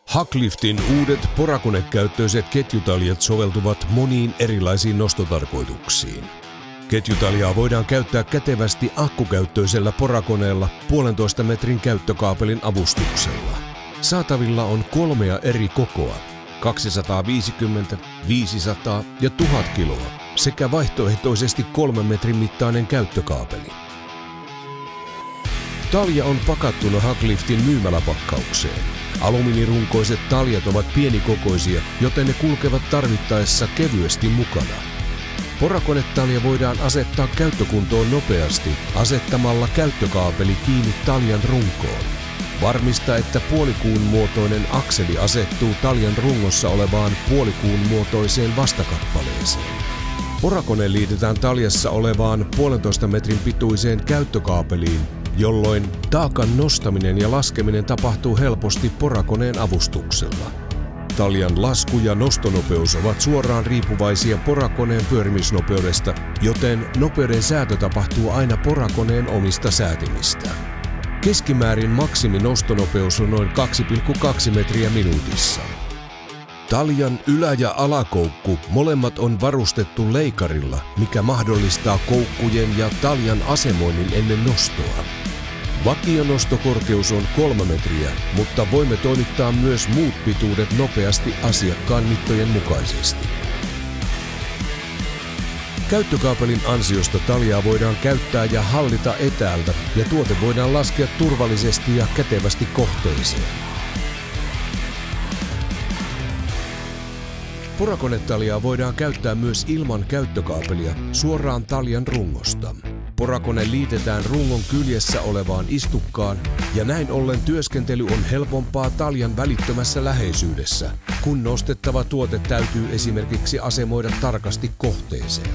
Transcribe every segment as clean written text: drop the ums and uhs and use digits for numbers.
Hackliftin uudet porakonekäyttöiset ketjutaljat soveltuvat moniin erilaisiin nostotarkoituksiin. Ketjutaljaa voidaan käyttää kätevästi akkukäyttöisellä porakoneella 1,5 metrin käyttökaapelin avustuksella. Saatavilla on 3 eri kokoa, 250, 500 ja 1000 kiloa sekä vaihtoehtoisesti 3 metrin mittainen käyttökaapeli. Talja on pakattuna Hackliftin myymäläpakkaukseen. Alumiinirunkoiset taljat ovat pienikokoisia, joten ne kulkevat tarvittaessa kevyesti mukana. Porakonetalja voidaan asettaa käyttökuntoon nopeasti asettamalla käyttökaapeli kiinni taljan runkoon. Varmista, että puolikuun muotoinen akseli asettuu taljan rungossa olevaan puolikuun muotoiseen vastakappaleeseen. Porakone liitetään taljassa olevaan 1,5 metrin pituiseen käyttökaapeliin, jolloin taakan nostaminen ja laskeminen tapahtuu helposti porakoneen avustuksella. Taljan lasku- ja nostonopeus ovat suoraan riippuvaisia porakoneen pyörimisnopeudesta, joten nopeuden säätö tapahtuu aina porakoneen omista säätimistä. Keskimäärin maksimiноstonopeus on noin 2,2 metriä minuutissa. Taljan ylä- ja alakoukku molemmat on varustettu leikarilla, mikä mahdollistaa koukkujen ja taljan asemoinnin ennen nostoa. Vakionostokorkeus on 3 metriä, mutta voimme toimittaa myös muut pituudet nopeasti asiakkaan mittojen mukaisesti. Käyttökaapelin ansiosta taljaa voidaan käyttää ja hallita etäältä ja tuote voidaan laskea turvallisesti ja kätevästi kohteeseen. Porakonetaljaa voidaan käyttää myös ilman käyttökaapelia suoraan taljan rungosta. Porakone liitetään rungon kyljessä olevaan istukkaan ja näin ollen työskentely on helpompaa taljan välittömässä läheisyydessä, kun nostettava tuote täytyy esimerkiksi asemoida tarkasti kohteeseen.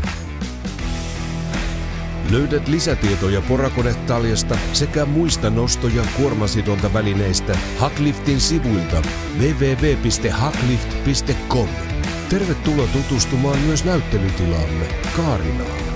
Löydät lisätietoja porakonetaljasta sekä muista nosto- ja kuormasidontavälineistä Hackliftin sivuilta www.hacklift.com. Tervetuloa tutustumaan myös näyttelytilaamme Kaarinaan.